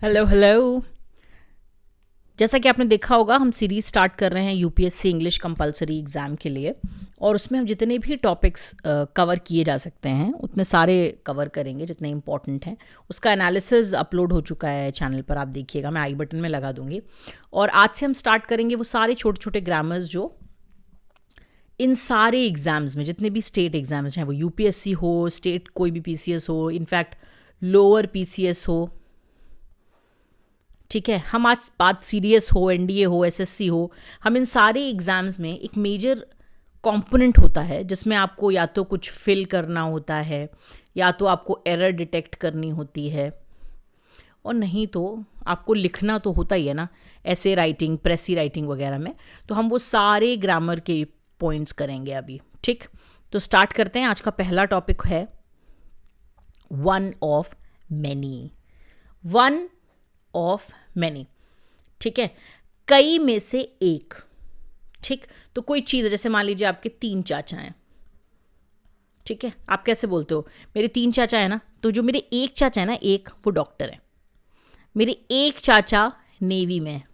Hello hello. जैसा कि आपने देखा होगा, हम सीरीज स्टार्ट कर रहे हैं यूपीएससी इंग्लिश कंपलसरी एग्ज़ाम के लिए। और उसमें हम जितने भी टॉपिक्स कवर किए जा सकते हैं उतने सारे कवर करेंगे जितने इंपॉर्टेंट हैं। उसका एनालिसिस अपलोड हो चुका है चैनल पर, आप देखिएगा, मैं आई बटन में लगा दूंगी। और आज से हम स्टार्ट करेंगे वो सारे छोटे छोटे ग्रामर्स जो इन सारे एग्ज़ाम्स में, जितने भी स्टेट एग्ज़ाम्स हैं, वो यूपीएससी हो, स्टेट कोई भी पीसीएस हो, इनफैक्ट लोअर पीसीएस हो, ठीक है, हम आज बात सीडीएस हो, एनडीए हो, एसएससी हो, हम इन सारे एग्ज़ाम्स में एक मेजर कंपोनेंट होता है जिसमें आपको या तो कुछ फिल करना होता है या तो आपको एरर डिटेक्ट करनी होती है, और नहीं तो आपको लिखना तो होता ही है ना, ऐसे राइटिंग, प्रेसी राइटिंग वगैरह में। तो हम वो सारे ग्रामर के पॉइंट्स करेंगे अभी। ठीक, तो स्टार्ट करते हैं। आज का पहला टॉपिक है one of many. One of many, ठीक है, कई में से एक। ठीक, तो कोई चीज़ है, जैसे मान लीजिए आपके 3 चाचा हैं, ठीक है, आप कैसे बोलते हो, मेरे 3 चाचा है ना, तो जो मेरे एक चाचा है ना, एक वो डॉक्टर है, मेरे एक चाचा नेवी में है,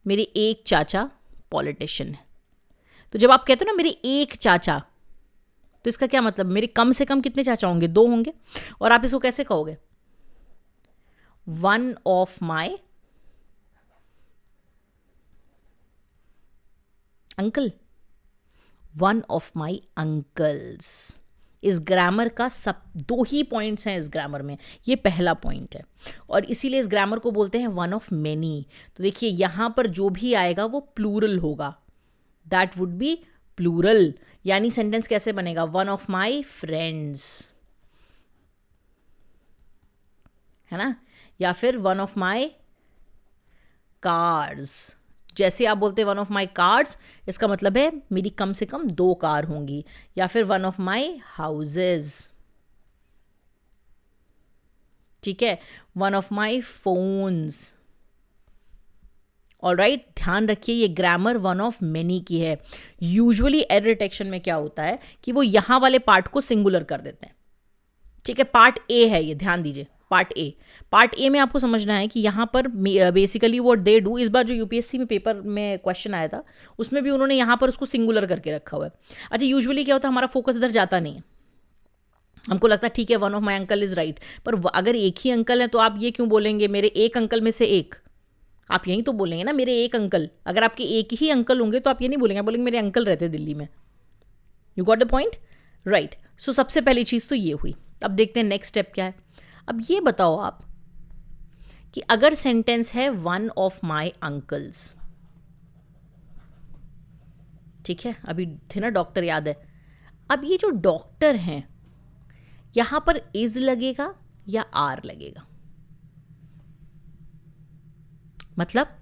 मेरे एक चाचा पॉलिटिशियन है। तो जब आप कहते हो ना मेरे एक चाचा, तो इसका क्या मतलब, मेरे कम से कम कितने चाचा होंगे? 2 होंगे। और आप इसको कैसे कहोगे? One of my uncle, one of my uncles. इस ग्रामर का सब 2 ही पॉइंट्स हैं इस ग्रामर में, ये पहला पॉइंट है, और इसीलिए इस ग्रामर को बोलते हैं वन ऑफ मैनी। तो देखिए यहां पर जो भी आएगा वो प्लूरल होगा, दैट वुड बी प्लूरल। यानी सेंटेंस कैसे बनेगा? वन ऑफ माई फ्रेंड्स, है ना, या फिर वन ऑफ माई कार्स। जैसे आप बोलते हैं वन ऑफ माई कार्स, इसका मतलब है मेरी कम से कम 2 कार होंगी। या फिर वन ऑफ माई हाउसेज, ठीक है, one of my phones. All right, ध्यान रखिए ये ग्रामर वन ऑफ मेनी की है। यूजुअली एरर डिटेक्शन में क्या होता है कि वो यहां वाले पार्ट को सिंगुलर कर देते हैं। ठीक है, पार्ट ए है ये, ध्यान दीजिए, पार्ट ए में आपको समझना है कि यहाँ पर बेसिकली व्हाट दे डू, इस बार जो यूपीएससी में पेपर में क्वेश्चन आया था उसमें भी उन्होंने यहाँ पर उसको सिंगुलर करके रखा हुआ है। अच्छा, यूजुअली क्या होता है, हमारा फोकस इधर जाता नहीं है, हमको लगता है ठीक है one of my uncle is right, पर अगर एक ही अंकल है तो आप ये क्यों बोलेंगे मेरे एक अंकल में से एक? आप यही तो बोलेंगे ना मेरे एक अंकल। अगर आपके एक ही अंकल होंगे तो आप ये नहीं बोलेंगे, आप बोलेंगे मेरे अंकल रहते दिल्ली में। You got the point, right. So सबसे पहली चीज़ तो ये हुई। अब देखते हैं नेक्स्ट स्टेप क्या है। अब ये बताओ आप कि अगर सेंटेंस है वन ऑफ माई अंकल्स, ठीक है, अभी थे ना डॉक्टर, याद है। अब ये जो डॉक्टर हैं, यहां पर इज लगेगा या आर लगेगा? मतलब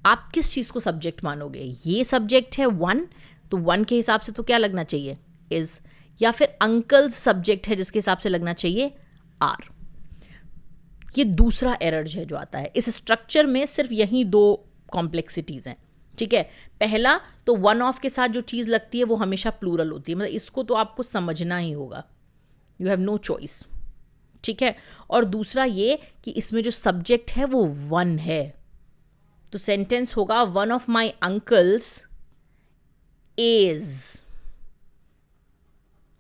आप किस चीज को सब्जेक्ट मानोगे? ये सब्जेक्ट है वन, तो वन के हिसाब से तो क्या लगना चाहिए? इज। या फिर अंकल्स सब्जेक्ट है जिसके हिसाब से लगना चाहिए आर। ये दूसरा एरर है जो आता है इस स्ट्रक्चर में। सिर्फ यही 2 कॉम्प्लेक्सिटीज हैं, ठीक है। पहला तो वन ऑफ के साथ जो चीज़ लगती है वो हमेशा प्लूरल होती है, मतलब इसको तो आपको समझना ही होगा, यू हैव नो चॉइस, ठीक है। और दूसरा ये कि इसमें जो सब्जेक्ट है वो वन है, तो सेंटेंस होगा one of my uncles is.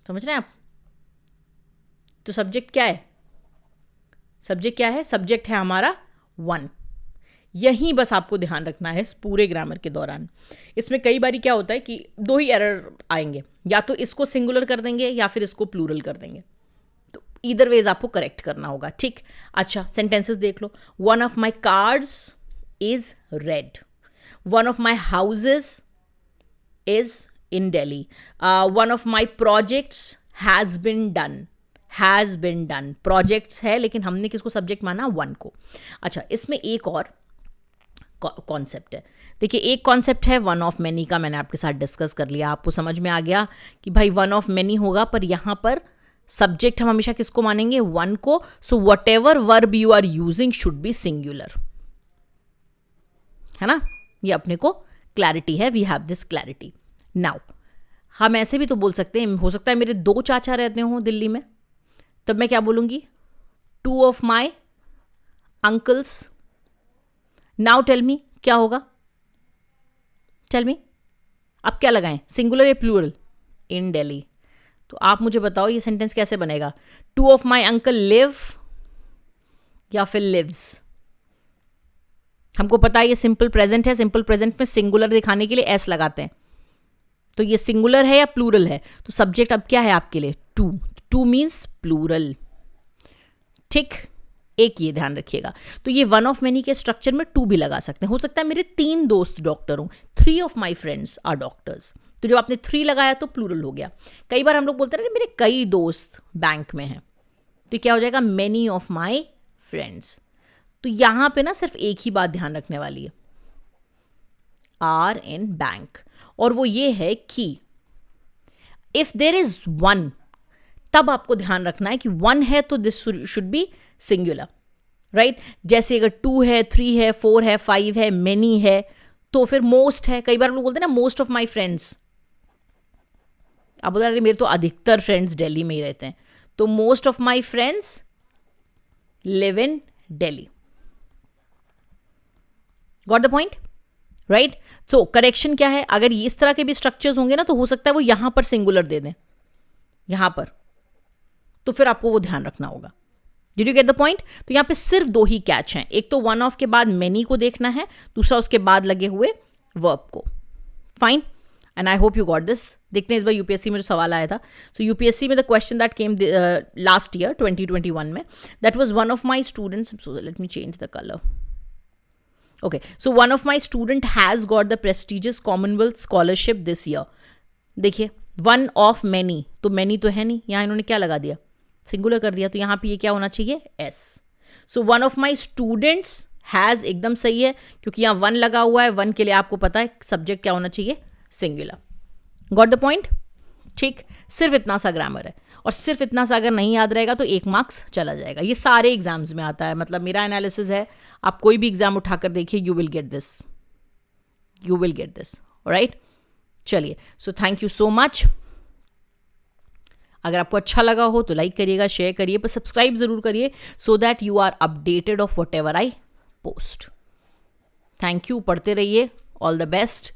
समझ रहे हैं आप? तो सब्जेक्ट क्या है? सब्जेक्ट क्या है? सब्जेक्ट है हमारा वन। यही बस आपको ध्यान रखना है इस पूरे ग्रामर के दौरान। इसमें कई बारी क्या होता है कि 2 ही एरर आएंगे, या तो इसको सिंगुलर कर देंगे या फिर इसको प्लूरल कर देंगे, तो ईदर वेज आपको करेक्ट करना होगा, ठीक। अच्छा, सेंटेंसेस देख लो। One of my cards is red, one of my houses is in Delhi, one of my projects has been done. Has been done projects है, लेकिन हमने किसको सब्जेक्ट माना? वन को। अच्छा, इसमें एक और कॉन्सेप्ट है। देखिए, एक कॉन्सेप्ट है वन ऑफ मैनी का, मैंने आपके साथ डिस्कस कर लिया, आपको समझ में आ गया कि भाई वन ऑफ मैनी होगा, पर यहाँ पर सब्जेक्ट हम हमेशा किसको मानेंगे? वन को। So whatever verb you are using should be singular, है ना। ये अपने को क्लैरिटी है, we have this clarity now. हम ऐसे भी तो बोल सकते हैं, हो सकता है मेरे 2 चाचा रहते हों दिल्ली में, तब मैं क्या बोलूंगी? 2 of my uncles. Now tell me क्या होगा, टेल मी. अब क्या लगाएं, सिंगुलर या प्लूरल? इन दिल्ली. तो आप मुझे बताओ ये सेंटेंस कैसे बनेगा. 2 ऑफ माई अंकल लिव या फिर लिव्स. हमको पता है ये सिंपल प्रेजेंट है. सिंपल प्रेजेंट में सिंगुलर दिखाने के लिए एस लगाते हैं. तो ये सिंगुलर है या प्लूरल है? तो सब्जेक्ट अब क्या है आपके लिए? टू. Two means plural. ठीक, एक ये ध्यान रखिएगा. तो ये वन ऑफ मेनी के स्ट्रक्चर में टू भी लगा सकते हैं. हो सकता है मेरे 3 दोस्त डॉक्टर हों. 3 of my friends are doctors. तो जब आपने 3 लगाया तो प्लूरल हो गया. कई बार हम लोग बोलते हैं मेरे कई दोस्त बैंक में हैं, तो क्या हो जाएगा? Many of my friends. तो यहां पे ना सिर्फ एक ही बात ध्यान रखने वाली है, आर इन बैंक. और वो ये है कि इफ देर इज वन, तब आपको ध्यान रखना है कि 1 है तो this should be singular, right. जैसे अगर 2 है, 3 है, 4 है, 5 है, मेनी है, तो फिर मोस्ट है. कई बार हम लोग बोलते हैं ना मोस्ट ऑफ माई फ्रेंड्स. आप बोलते हैं मेरे तो अधिकतर फ्रेंड्स दिल्ली में ही रहते हैं. तो most of my friends live in Delhi. Got the point, right. तो करेक्शन क्या है, अगर इस तरह के भी स्ट्रक्चर्स होंगे ना तो हो सकता है वो यहां पर सिंगुलर दे दें, यहां पर. तो फिर आपको वो ध्यान रखना होगा. Did you get the point? तो यहां पे सिर्फ 2 ही कैच हैं. एक तो वन ऑफ के बाद मेनी को देखना है, दूसरा उसके बाद लगे हुए वर्ब को. Fine, and I hope you got this. देखते हैं इस बार यूपीएससी में जो सवाल आया था. सो यूपीएससी में the question that came last year 2021 में, that was one of my students. So let me change the colour. Okay, so one of my student has got the prestigious Commonwealth scholarship this year. देखिए, one of many, तो many तो है नहीं, यहाँ इन्होंने क्या लगा दिया? सिंगुलर कर दिया. तो यहाँ पे ये क्या होना चाहिए? S. So one of my students has एकदम सही है, क्योंकि यहाँ one लगा हुआ है. one के लिए आपको पता है सब्जेक्ट क्या होना चाहिए? सिंगुलर. Got the point? ठीक, सिर्फ इतना सा ग्रामर है, और सिर्फ इतना सा अगर नहीं याद रहेगा तो 1 मार्क्स चला जाएगा. ये सारे एग्जाम्स में आता है, मतलब मेरा एनालिसिस है. आप कोई भी एग्जाम उठाकर देखिए, you will get this, you will get this. Alright, चलिए. So thank you so much. अगर आपको अच्छा लगा हो तो लाइक करिएगा, शेयर करिए, पर सब्सक्राइब जरूर करिए, so that you are updated of whatever I post. Thank you. पढ़ते रहिए. All the best.